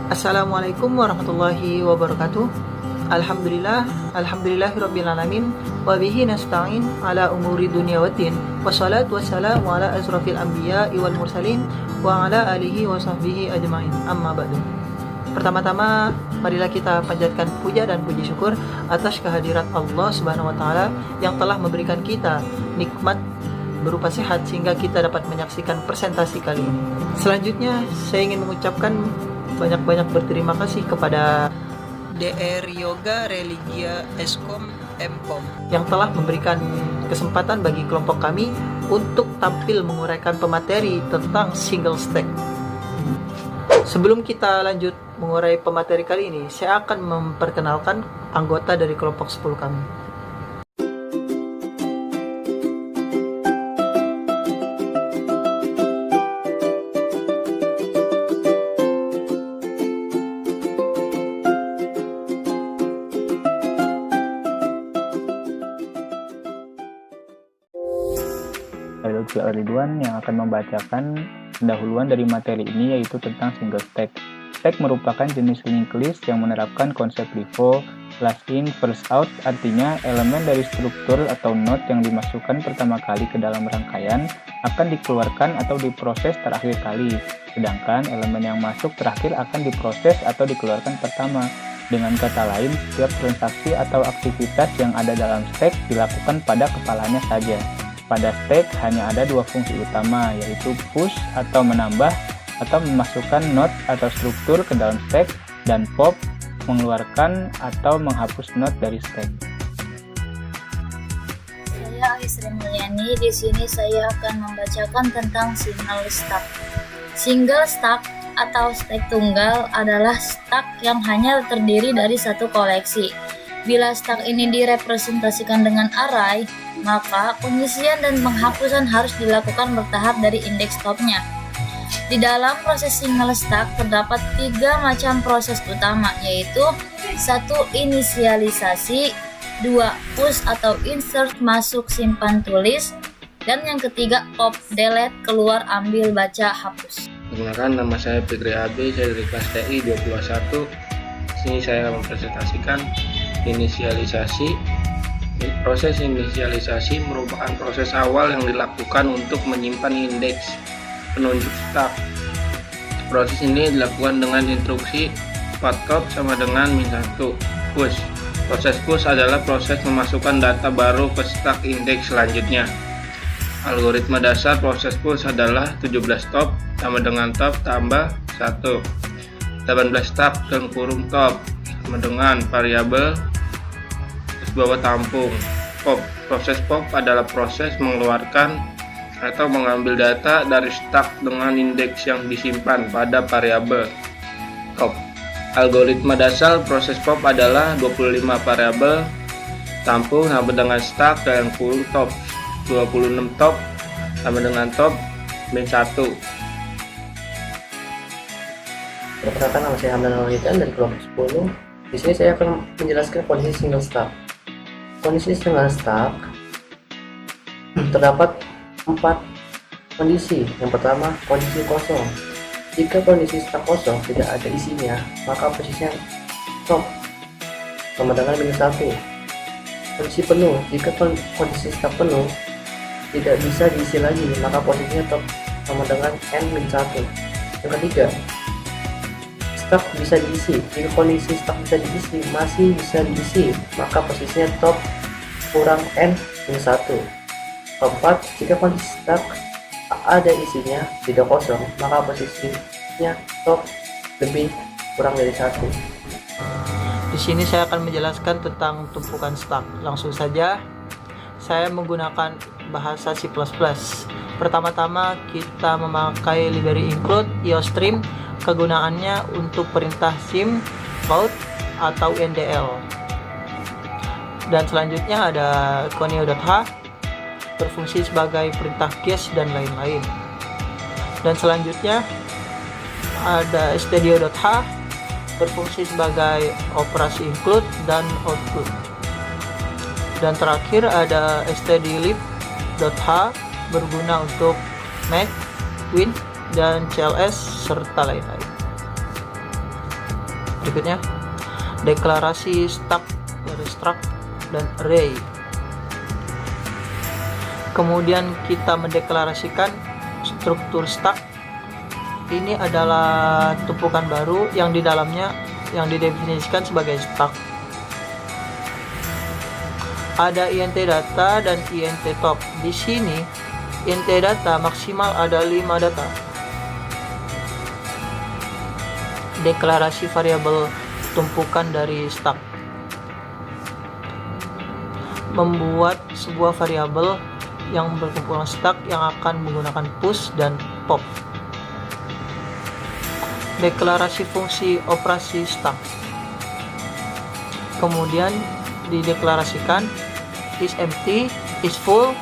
Assalamualaikum warahmatullahi wabarakatuh. Alhamdulillahirrabbilalamin. Wabihi nasta'in ala umuri dunia waddin. Wassalatu wassalamu ala asrafil anbiya wal mursalin wa ala alihi wa sahbihi ajma'in. Amma ba'du. Pertama-tama, marilah kita panjatkan puja dan puji syukur atas kehadirat Allah Subhanahu wa taala yang telah memberikan kita nikmat berupa sehat sehingga kita dapat menyaksikan presentasi kali ini. Selanjutnya, saya ingin mengucapkan banyak-banyak berterima kasih kepada DR Yoga Religia Eskom MPOM yang telah memberikan kesempatan bagi kelompok kami untuk tampil menguraikan pemateri tentang single stack. Sebelum kita lanjut mengurai pemateri kali ini, saya akan memperkenalkan anggota dari kelompok 10 kami. Saya Lutfi Ridwan yang akan membacakan pendahuluan dari materi ini, yaitu tentang single stack. Stack merupakan jenis linked list yang menerapkan konsep FIFO, last in, first out, artinya elemen dari struktur atau node yang dimasukkan pertama kali ke dalam rangkaian akan dikeluarkan atau diproses terakhir kali, sedangkan elemen yang masuk terakhir akan diproses atau dikeluarkan pertama. Dengan kata lain, setiap transaksi atau aktivitas yang ada dalam stack dilakukan pada kepalanya saja. Pada stack hanya ada dua fungsi utama, yaitu push atau menambah atau memasukkan node atau struktur ke dalam stack, dan pop mengeluarkan atau menghapus node dari stack. Saya Alisri Mulyani. Di sini saya akan membacakan tentang single stack. Single stack atau stack tunggal adalah stack yang hanya terdiri dari satu koleksi. Bila stack ini direpresentasikan dengan array, maka pengisian dan penghapusan harus dilakukan bertahap dari indeks topnya. Di dalam proses single stack terdapat 3 macam proses utama, yaitu 1. Inisialisasi, 2. Push atau insert masuk simpan tulis, dan yang ketiga pop delete keluar ambil baca hapus. Perkenalkan, nama saya Fikri Abi, saya dari kelas TI 221. Sini saya mempresentasikan inisialisasi. Proses inisialisasi merupakan proses awal yang dilakukan untuk menyimpan indeks penunjuk stack. Proses ini dilakukan dengan instruksi top sama dengan -1. Push. Proses push adalah proses memasukkan data baru ke stack indeks selanjutnya. Algoritma dasar proses push adalah 17 top sama dengan top tambah 1, 18 tab dan kurung top sama dengan variabel bawah tampung. Pop. Proses pop adalah proses mengeluarkan atau mengambil data dari stack dengan indeks yang disimpan pada variabel top. Algoritma dasar proses pop adalah 25 variabel tampung sama dengan stack dan kurung top, 26 top sama dengan top -1. Perkenalkan, nama saya Hamdan Al-Hidan dari kelompok 10. Di sini saya akan menjelaskan kondisi single stack. Kondisi single stack terdapat 4 kondisi. Yang pertama, kondisi kosong. Jika kondisi stack kosong tidak ada isinya, maka posisinya top sama dengan -1. Kondisi penuh. Jika kondisi stack penuh tidak bisa diisi lagi, maka posisinya top sama dengan n-1. Yang ketiga, stack bisa diisi. Jika kondisi stack bisa diisi, masih bisa diisi, maka posisinya top kurang n-1. Keempat, jika kondisi stack ada isinya, tidak kosong, maka posisinya top lebih kurang dari 1. Di sini saya akan menjelaskan tentang tumpukan stack. Langsung saja, saya menggunakan bahasa C++. Pertama-tama kita memakai library include iostream. Kegunaannya untuk perintah sim, load, atau ndl. Dan selanjutnya ada conio.h berfungsi sebagai perintah guess dan lain-lain. Dan selanjutnya ada stdio.h berfungsi sebagai operasi include dan output. Dan terakhir ada stdlib.h berguna untuk make, win, dan CLS serta lain-lain. Berikutnya, deklarasi stack dari struct dan array. Kemudian kita mendeklarasikan struktur stack. Ini adalah tumpukan baru yang di dalamnya yang didefinisikan sebagai stack. Ada int data dan int top. Di sini int data maksimal ada 5 data. Deklarasi variabel tumpukan dari stack. Membuat sebuah variabel yang berkumpulan stack yang akan menggunakan push dan pop. Deklarasi fungsi operasi stack. Kemudian dideklarasikan is empty, is full,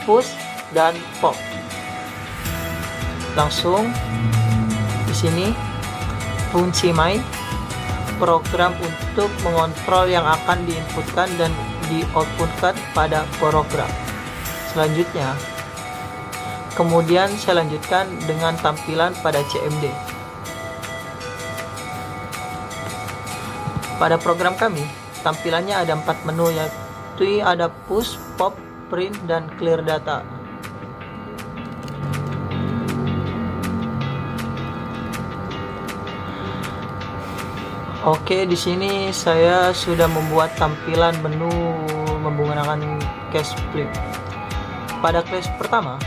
push, dan pop. Langsung di sini fungsi main, program untuk mengontrol yang akan diinputkan dan di-outputkan pada program. Selanjutnya, kemudian saya lanjutkan dengan tampilan pada CMD. Pada program kami, tampilannya ada 4 menu, yaitu ada push, pop, print, dan clear data. Oke, di sini saya sudah membuat tampilan menu menggunakan cache flip. Pada class pertama,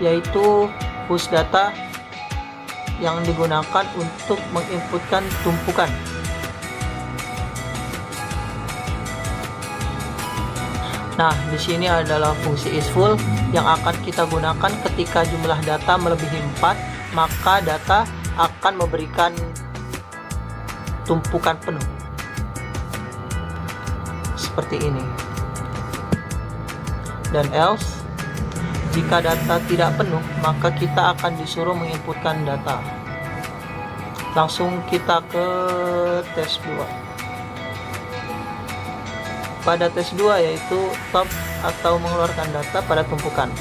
yaitu push data yang digunakan untuk menginputkan tumpukan. Nah, di sini adalah fungsi isFull yang akan kita gunakan ketika jumlah data melebihi 4, maka data akan memberikan tumpukan penuh. Seperti ini. Dan else, jika data tidak penuh, maka kita akan disuruh menginputkan data. Langsung kita ke tes 2. Pada tes 2 yaitu top atau mengeluarkan data pada tumpukan.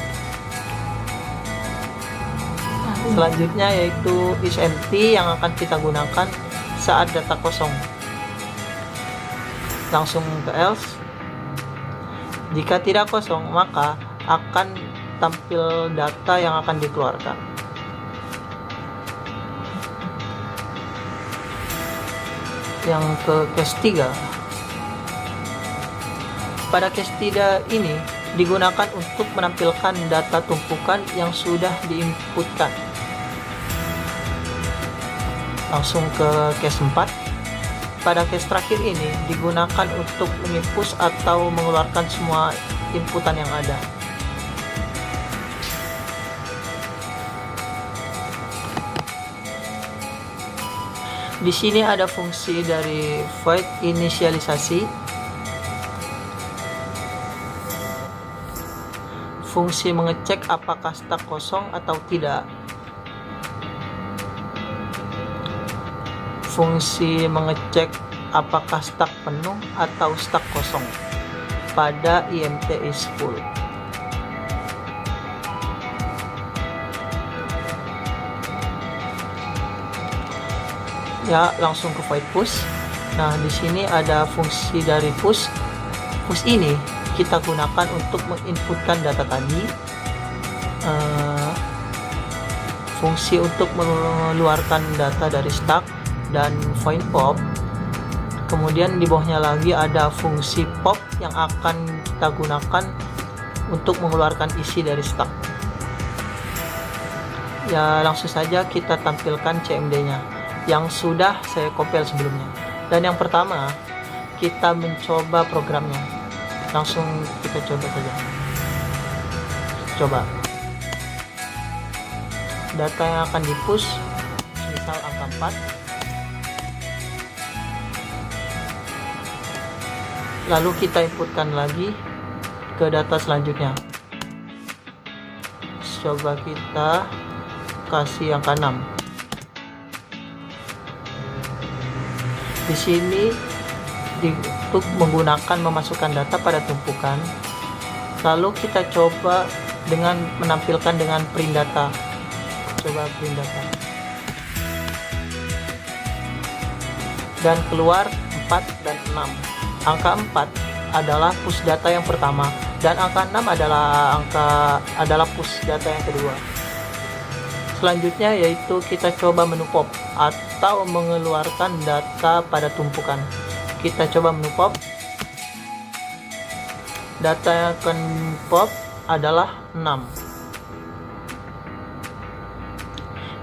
Selanjutnya yaitu is empty yang akan kita gunakan saat data kosong. Langsung ke else. Jika tidak kosong, maka akan tampil data yang akan dikeluarkan. Yang ke case 3. Pada case 3 ini digunakan untuk menampilkan data tumpukan yang sudah diinputkan. Langsung ke case 4. Pada case terakhir ini digunakan untuk menginput atau mengeluarkan semua inputan yang ada. Di sini ada fungsi dari void inisialisasi. Fungsi mengecek apakah stack kosong atau tidak. Fungsi mengecek apakah stack penuh atau stack kosong pada int is full. Ya, langsung ke void push. Nah, di sini ada fungsi dari push. Push ini kita gunakan untuk menginputkan data tadi, fungsi untuk mengeluarkan data dari stack, dan find pop. Kemudian di bawahnya lagi ada fungsi pop yang akan kita gunakan untuk mengeluarkan isi dari stack. Ya, langsung saja kita tampilkan CMD-nya yang sudah saya compile sebelumnya. Dan yang pertama, kita mencoba programnya. Langsung kita coba saja. Coba. Data yang akan di-push misal angka 4. Lalu kita inputkan lagi ke data selanjutnya. Coba kita kasih angka 6. Di sini untuk menggunakan memasukkan data pada tumpukan, lalu kita coba dengan menampilkan dengan print data. Coba print data. dan keluar 4 dan 6. Angka 4 adalah push data yang pertama dan angka 6 adalah push data yang kedua. Selanjutnya yaitu kita coba menu pop atau mengeluarkan data pada tumpukan. Kita coba menu pop. Data yang akan pop adalah 6.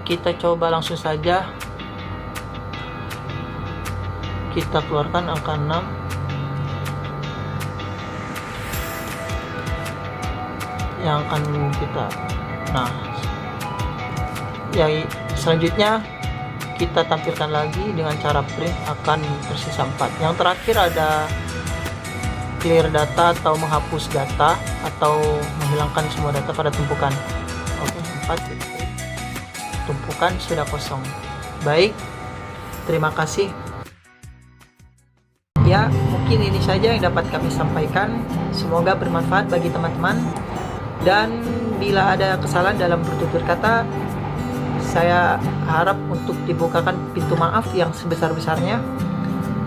Kita coba langsung saja kita keluarkan angka 6. Yang akan kita, selanjutnya kita tampilkan lagi dengan cara print akan tersisa 4. Yang terakhir ada clear data atau menghapus data atau menghilangkan semua data pada tumpukan. Oke, 4 tumpukan sudah kosong. Baik, terima kasih. Ya, mungkin ini saja yang dapat kami sampaikan. Semoga bermanfaat bagi teman-teman. Dan bila ada kesalahan dalam bertutur kata, saya harap untuk dibukakan pintu maaf yang sebesar-besarnya.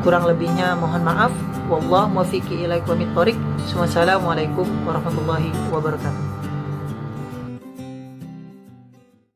Kurang lebihnya mohon maaf. Wallahu muwaffiq ila aqwamit thoriq. Wassalamualaikum warahmatullahi wabarakatuh.